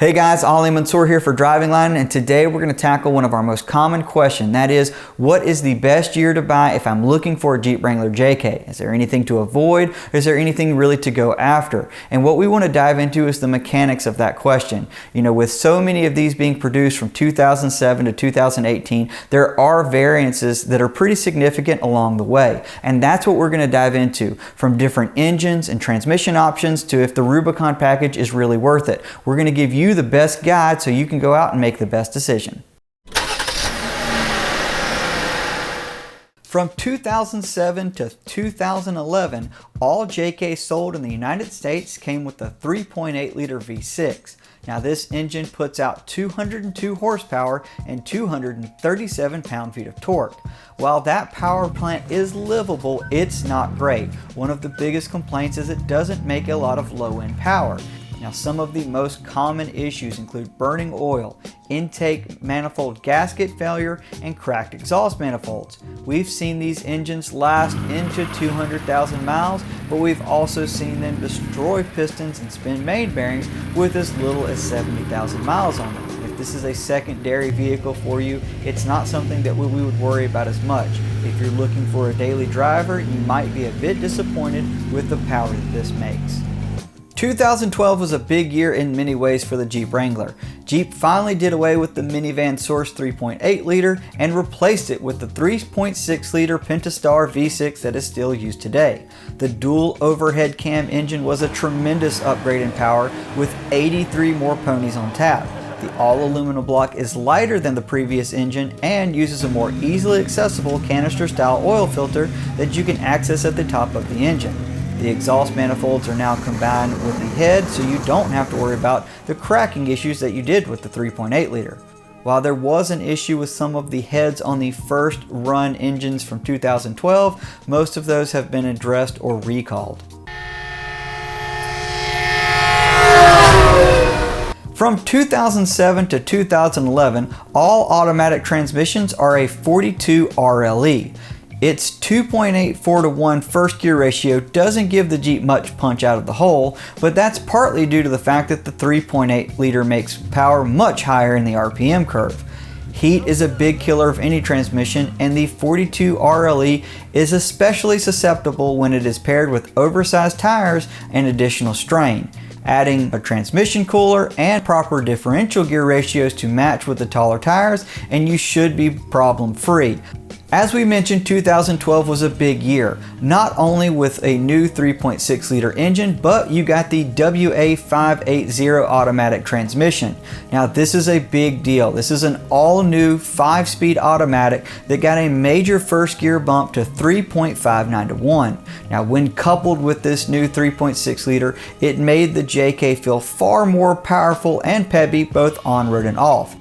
Hey guys, Ali Mansour here for Driving Line, and today we're going to tackle one of our most common questions. That is, what is the best year to buy if I'm looking for a Jeep Wrangler JK? Is there anything to avoid, or is there anything really to go after? And what we want to dive into is the mechanics of that question. You know, with so many of these being produced from 2007 to 2018, there are variances that are pretty significant along the way. And that's what we're going to dive into, from different engines and transmission options to if the Rubicon package is really worth it. We're going to give you the best guide so you can go out and make the best decision. From 2007 to 2011, all JK sold in the United States came with a 3.8 liter V6. Now this engine puts out 202 horsepower and 237 pound-feet of torque. While that power plant is livable, it's not great. One of the biggest complaints is it doesn't make a lot of low-end power. Now some of the most common issues include burning oil, intake manifold gasket failure, and cracked exhaust manifolds. We've seen these engines last into 200,000 miles, but we've also seen them destroy pistons and spin main bearings with as little as 70,000 miles on them. If this is a secondary vehicle for you, it's not something that we would worry about as much. If you're looking for a daily driver, you might be a bit disappointed with the power that this makes. 2012 was a big year in many ways for the Jeep Wrangler. Jeep finally did away with the minivan source 3.8 liter and replaced it with the 3.6 liter Pentastar V6 that is still used today. The dual overhead cam engine was a tremendous upgrade in power with 83 more ponies on tap. The all-aluminum block is lighter than the previous engine and uses a more easily accessible canister-style oil filter that you can access at the top of the engine. The exhaust manifolds are now combined with the head, so you don't have to worry about the cracking issues that you did with the 3.8 liter. While there was an issue with some of the heads on the first run engines from 2012, most of those have been addressed or recalled. From 2007 to 2011, all automatic transmissions are a 42 RLE. Its 2.84 to 1 first gear ratio doesn't give the Jeep much punch out of the hole, but that's partly due to the fact that the 3.8 liter makes power much higher in the RPM curve. Heat is a big killer of any transmission, and the 42 RLE is especially susceptible when it is paired with oversized tires and additional strain. Adding a transmission cooler and proper differential gear ratios to match with the taller tires, and you should be problem free. As we mentioned, 2012 was a big year, not only with a new 3.6 liter engine, but you got the WA580 automatic transmission. Now this is a big deal. This is an all-new 5-speed automatic that got a major first gear bump to 3.59 to 1. Now when coupled with this new 3.6 liter, it made the JK feel far more powerful and peppy both on-road and off.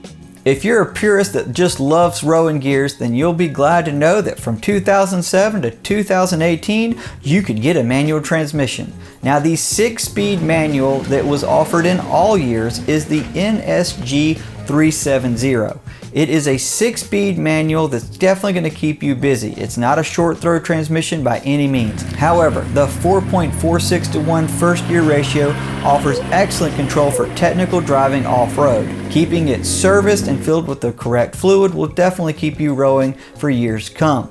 If you're a purist that just loves rowing gears, then you'll be glad to know that from 2007 to 2018, you could get a manual transmission. Now the 6-speed manual that was offered in all years is the NSG 370. It is a 6-speed manual that's definitely going to keep you busy. It's not a short throw transmission by any means. However, the 4.46 to 1 first gear ratio offers excellent control for technical driving off-road. Keeping it serviced and filled with the correct fluid will definitely keep you rowing for years to come.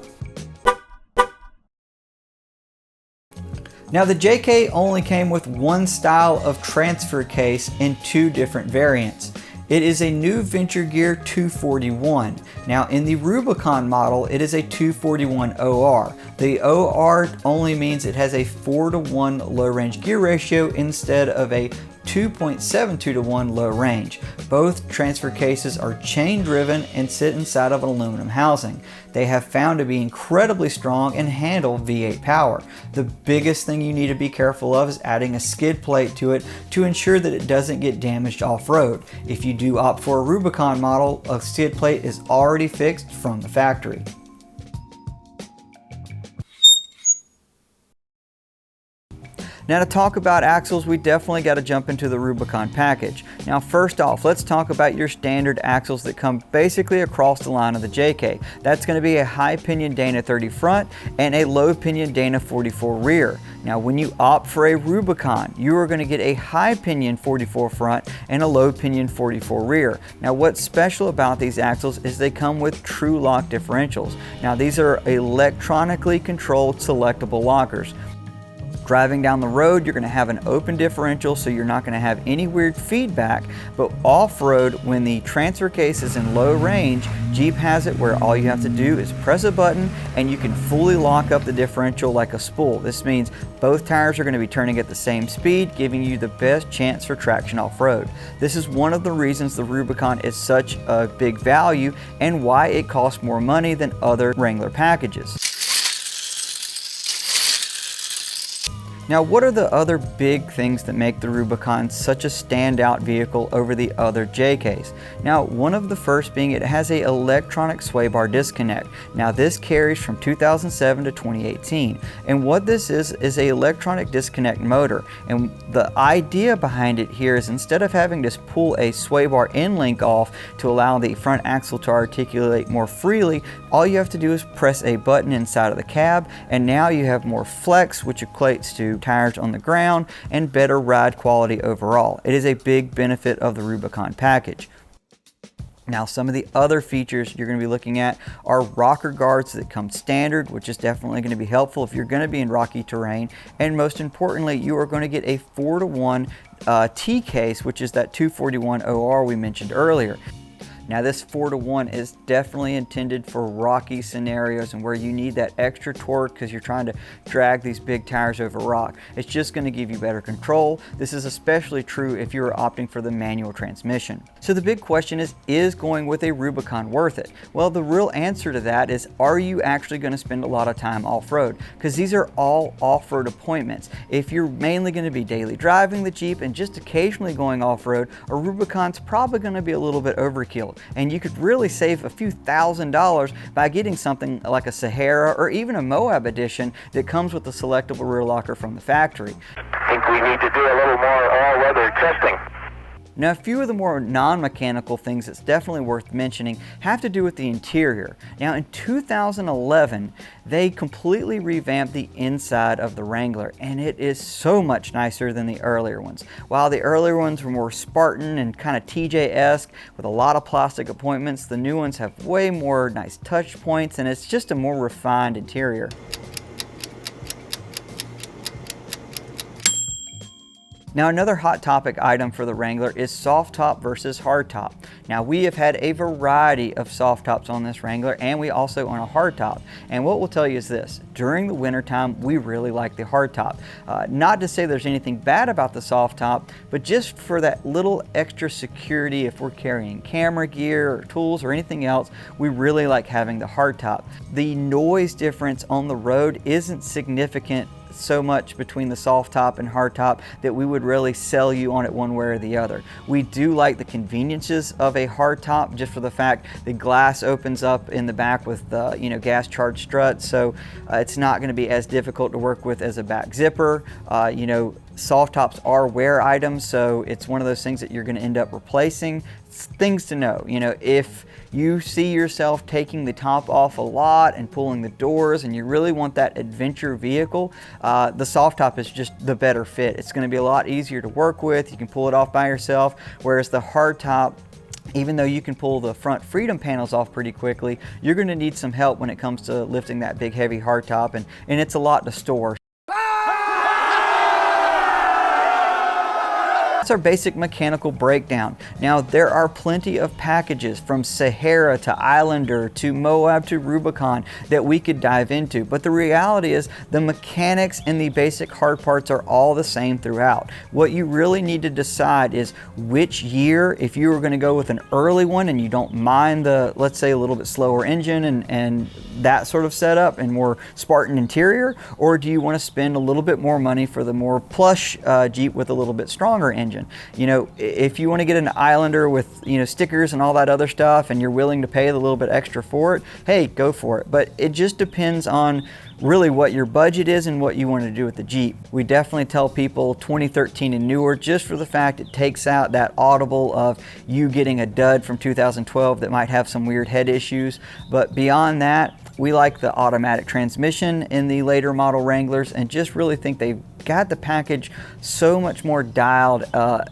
Now the JK only came with one style of transfer case in 2 different variants. It is a new Venture Gear 241. Now in the Rubicon model, it is a 241 OR. The OR only means it has a 4 to 1 low range gear ratio instead of a 2.72 to 1 low range. Both transfer cases are chain driven and sit inside of an aluminum housing. They have found to be incredibly strong and handle V8 power. The biggest thing you need to be careful of is adding a skid plate to it to ensure that it doesn't get damaged off-road. If you do opt for a Rubicon model, a skid plate is already fixed from the factory. Now to talk about axles, we definitely got to jump into the Rubicon package. Now first off, let's talk about your standard axles that come basically across the line of the JK. That's going to be a high pinion Dana 30 front and a low pinion Dana 44 rear. Now when you opt for a Rubicon, you are going to get a high pinion 44 front and a low pinion 44 rear. Now what's special about these axles is they come with true lock differentials. Now these are electronically controlled selectable lockers. Driving down the road, you're going to have an open differential, so you're not going to have any weird feedback, but off-road, when the transfer case is in low range, Jeep has it where all you have to do is press a button and you can fully lock up the differential like a spool. This means both tires are going to be turning at the same speed, giving you the best chance for traction off-road. This is one of the reasons the Rubicon is such a big value and why it costs more money than other Wrangler packages. Now, what are the other big things that make the Rubicon such a standout vehicle over the other JKs? Now, one of the first being it has an electronic sway bar disconnect. Now, this carries from 2007 to 2018. And what this is an electronic disconnect motor. And the idea behind it here is instead of having to pull a sway bar end link off to allow the front axle to articulate more freely, all you have to do is press a button inside of the cab, and now you have more flex, which equates to tires on the ground and better ride quality overall. It is a big benefit of the Rubicon package. Now, some of the other features you're going to be looking at are rocker guards that come standard, which is definitely going to be helpful if you're going to be in rocky terrain. And most importantly, you are going to get a 4-to-1 T case, which is that 241 OR we mentioned earlier. Now this 4-to-1 is definitely intended for rocky scenarios and where you need that extra torque because you're trying to drag these big tires over rock. It's just going to give you better control. This is especially true if you're opting for the manual transmission. So the big question is going with a Rubicon worth it? Well, the real answer to that is, are you actually going to spend a lot of time off-road? Because these are all off-road appointments. If you're mainly going to be daily driving the Jeep and just occasionally going off-road, a Rubicon's probably going to be a little bit overkill. And you could really save a few $1,000s by getting something like a Sahara or even a Moab edition that comes with a selectable rear locker from the factory. I think we need to do a little more all-weather testing. Now, a few of the more non-mechanical things that's definitely worth mentioning have to do with the interior. Now, in 2011, they completely revamped the inside of the Wrangler, and it is so much nicer than the earlier ones. While the earlier ones were more Spartan and kind of TJ-esque with a lot of plastic appointments, the new ones have way more nice touch points, and it's just a more refined interior. Now, another hot topic item for the Wrangler is soft top versus hard top. Now, we have had a variety of soft tops on this Wrangler, and we also own a hard top. And what we'll tell you is this: during the wintertime, we really like the hard top. Not to say there's anything bad about the soft top, but just for that little extra security if we're carrying camera gear or tools or anything else, we really like having the hard top. The noise difference on the road isn't significant so much between the soft top and hard top that we would really sell you on it one way or the other. We do like the conveniences of a hard top, just for the fact the glass opens up in the back with the gas charged struts, so it's not going to be as difficult to work with as a back zipper. Soft tops are wear items, so it's one of those things that you're going to end up replacing. It's things to know. If you see yourself taking the top off a lot and pulling the doors and you really want that adventure vehicle, the soft top is just the better fit. It's going to be a lot easier to work with. You can pull it off by yourself, whereas the hard top, even though you can pull the front freedom panels off pretty quickly, you're going to need some help when it comes to lifting that big heavy hard top, and it's a lot to store. That's our basic mechanical breakdown. Now, there are plenty of packages from Sahara to Islander to Moab to Rubicon that we could dive into, but the reality is the mechanics and the basic hard parts are all the same throughout. What you really need to decide is which year, if you were going to go with an early one and you don't mind the, let's say, a little bit slower engine and that sort of setup and more Spartan interior, or do you want to spend a little bit more money for the more plush Jeep with a little bit stronger engine? transmission. You know, if you want to get an Islander with, you know, stickers and all that other stuff and you're willing to pay a little bit extra for it, hey, go for it. But it just depends on really what your budget is and what you want to do with the Jeep. We definitely tell people 2013 and newer, just for the fact it takes out that audible of you getting a dud from 2012 that might have some weird head issues. But beyond that, we like the automatic transmission in the later model Wranglers and just really think they've got the package so much more dialed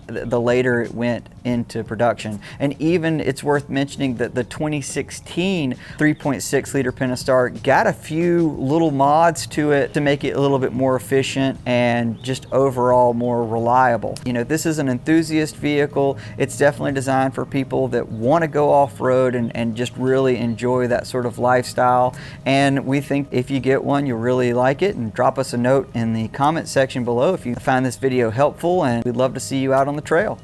the later it went into production. And even it's worth mentioning that the 2016 3.6 liter Pentastar got a few little mods to it to make it a little bit more efficient and just overall more reliable. You know, this is an enthusiast vehicle. It's definitely designed for people that want to go off-road and just really enjoy that sort of lifestyle. And we think if you get one, you'll really like it. And drop us a note in the comment section below if you find this video helpful, and we'd love to see you out on the trail.